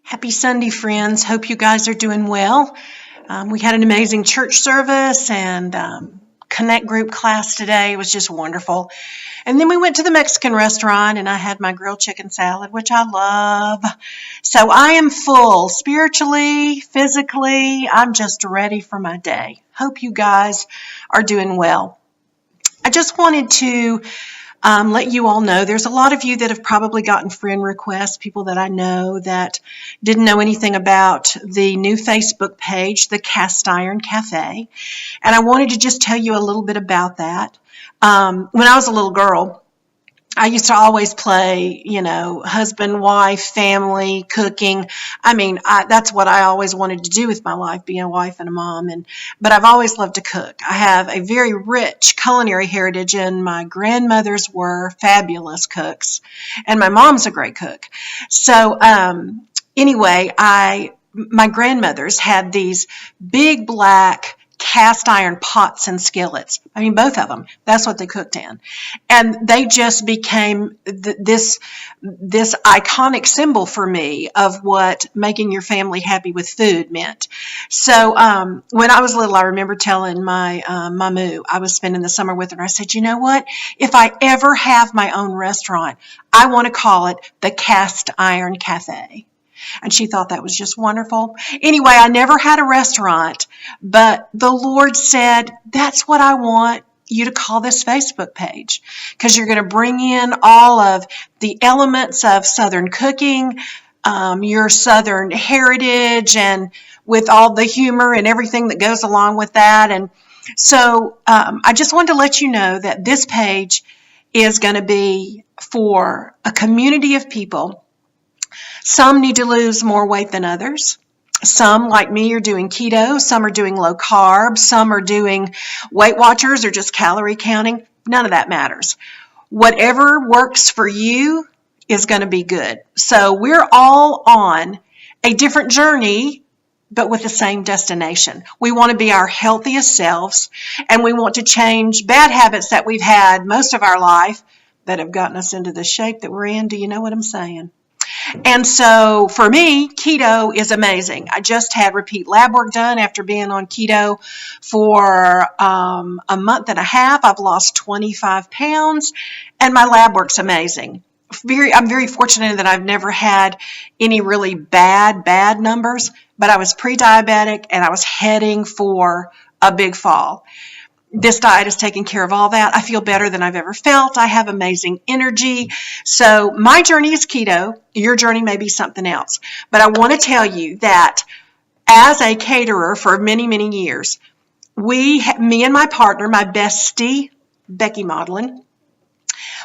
Happy Sunday, friends. Hope you guys are doing well. We had an amazing church service and Connect group class today. It was just wonderful. And then we went to the Mexican restaurant and I had my grilled chicken salad, which I love. So I am full spiritually, physically. I'm just ready for my day. Hope you guys are doing well. I just wanted to let you all know there's a lot of you that have probably gotten friend requests, people that I know that didn't know anything about the new Facebook page, the Cast Iron Cafe. And I wanted to just tell you a little bit about that. When I was a little girl, I used to always play, husband, wife, family, cooking. That's what I always wanted to do with my life, being a wife and a mom. But I've always loved to cook. I have a very rich culinary heritage, and my grandmothers were fabulous cooks, and my mom's a great cook. So anyway, my grandmothers had these big black cast iron pots and skillets. Both of them. That's what they cooked in. And they just became this iconic symbol for me of what making your family happy with food meant. So when I was little, I remember telling my mamu, I was spending the summer with her, and I said, you know what? If I ever have my own restaurant, I want to call it the Cast Iron Cafe. And she thought that was just wonderful. Anyway, I never had a restaurant, but the Lord said, that's what I want you to call this Facebook page, because you're going to bring in all of the elements of Southern cooking, your Southern heritage, and with all the humor and everything that goes along with that. And so I just wanted to let you know that this page is going to be for a community of people. Some need to lose more weight than others. Some, like me, are doing keto. Some are doing low carb. Some are doing Weight Watchers or just calorie counting. None of that matters. Whatever works for you is going to be good. So we're all on a different journey, but with the same destination. We want to be our healthiest selves, and we want to change bad habits that we've had most of our life that have gotten us into the shape that we're in. Do you know what I'm saying? And so for me, keto is amazing. I just had repeat lab work done after being on keto for a month and a half. I've lost 25 pounds, and my lab work's amazing. I'm very fortunate that I've never had any really bad numbers, but I was pre-diabetic and I was heading for a big fall. This diet is taking care of all that. I feel better than I've ever felt. I have amazing energy. So my journey is keto. Your journey may be something else. But I want to tell you that as a caterer for many, many years, me and my partner, my bestie, Becky Maudlin,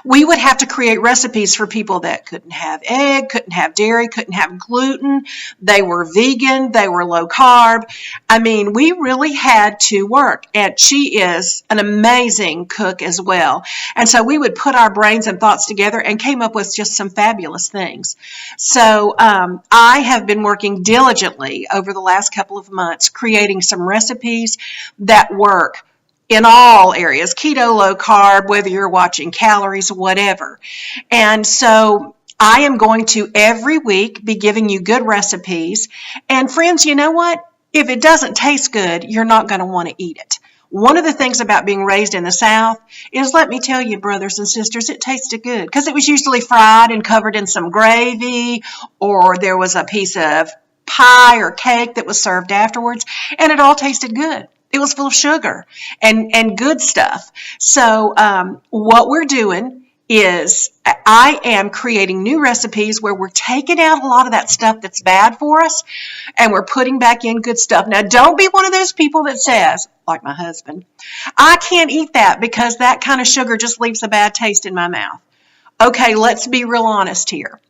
we would have to create recipes for people that couldn't have egg, couldn't have dairy, couldn't have gluten. They were vegan. They were low carb. We really had to work. And she is an amazing cook as well. And so we would put our brains and thoughts together and came up with just some fabulous things. So I have been working diligently over the last couple of months, creating some recipes that work in all areas, keto, low carb, whether you're watching calories, whatever. And so I am going to every week be giving you good recipes. And friends, you know what? If it doesn't taste good, you're not going to want to eat it. One of the things about being raised in the South is, let me tell you, brothers and sisters, it tasted good because it was usually fried and covered in some gravy, or there was a piece of pie or cake that was served afterwards, and it all tasted good. It was full of sugar and good stuff. So what we're doing is I am creating new recipes where we're taking out a lot of that stuff that's bad for us, and we're putting back in good stuff. Now, don't be one of those people that says, like my husband, I can't eat that because that kind of sugar just leaves a bad taste in my mouth. Okay, let's be real honest here.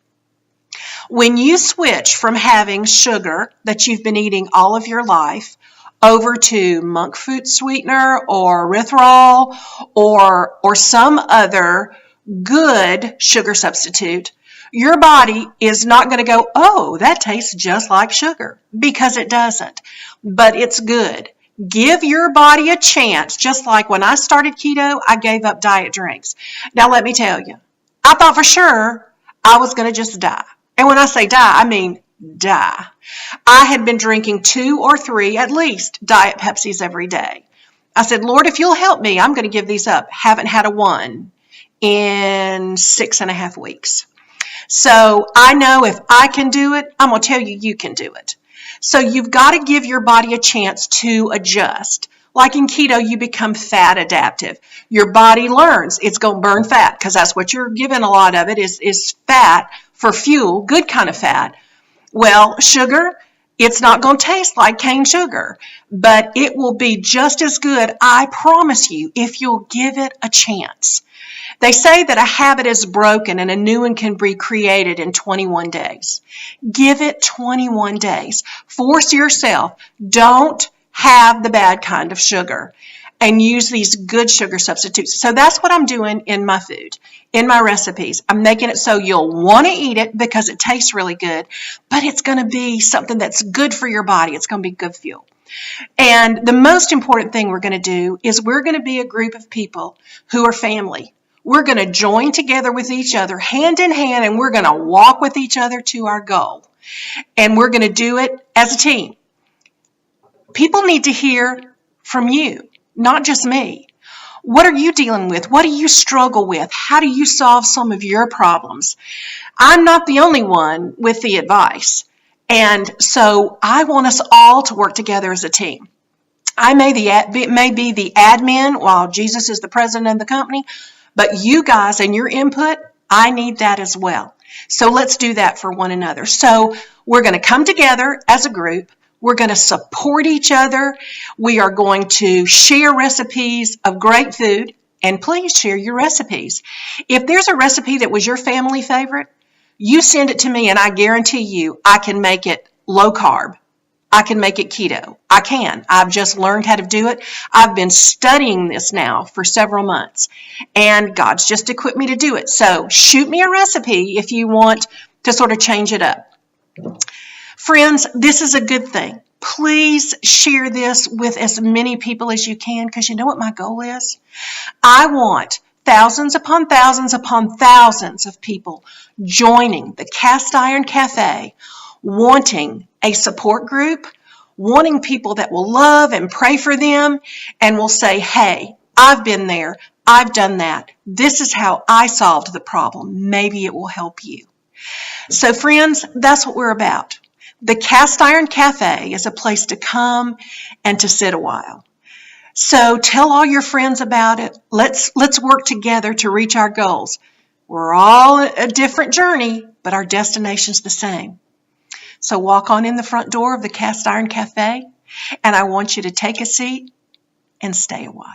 When you switch from having sugar that you've been eating all of your life over to monk fruit sweetener or erythritol or some other good sugar substitute, your body is not going to go, oh, that tastes just like sugar, because it doesn't. But it's good. Give your body a chance. Just like when I started keto, I gave up diet drinks. Now, let me tell you, I thought for sure I was going to just die. And when I say die, I mean die. I had been drinking 2 or 3, at least, Diet Pepsis every day. I said, Lord, if you'll help me, I'm going to give these up. Haven't had a one in 6.5 weeks. So I know if I can do it, I'm going to tell you, you can do it. So you've got to give your body a chance to adjust. Like in keto, you become fat adaptive. Your body learns it's going to burn fat because that's what you're given a lot of it is fat for fuel, good kind of fat. Well, sugar, it's not going to taste like cane sugar, but it will be just as good, I promise you, if you'll give it a chance. They say that a habit is broken and a new one can be created in 21 days. Give it 21 days. Force yourself. Don't have the bad kind of sugar and use these good sugar substitutes. So that's what I'm doing in my food, in my recipes. I'm making it so you'll want to eat it because it tastes really good, but it's going to be something that's good for your body. It's going to be good fuel. And the most important thing we're going to do is we're going to be a group of people who are family. We're going to join together with each other, hand in hand, and we're going to walk with each other to our goal. And we're going to do it as a team. People need to hear from you, not just me. What are you dealing with? What do you struggle with? How do you solve some of your problems? I'm not the only one with the advice. And so I want us all to work together as a team. I may be the admin while Jesus is the president of the company, but you guys and your input, I need that as well. So let's do that for one another. So we're going to come together as a group. We're going to support each other. We are going to share recipes of great food, and please share your recipes. If there's a recipe that was your family favorite, you send it to me, and I guarantee you I can make it low carb. I can make it keto. I can. I've just learned how to do it. I've been studying this now for several months, and God's just equipped me to do it. So shoot me a recipe if you want to sort of change it up. Friends, this is a good thing. Please share this with as many people as you can, because you know what my goal is? I want thousands upon thousands upon thousands of people joining the Cast Iron Cafe, wanting a support group, wanting people that will love and pray for them and will say, hey, I've been there, I've done that. This is how I solved the problem. Maybe it will help you. So friends, that's what we're about. The Cast Iron Cafe is a place to come and to sit a while. So tell all your friends about it. Let's work together to reach our goals. We're all a different journey, but our destination's the same. So walk on in the front door of the Cast Iron Cafe, and I want you to take a seat and stay a while.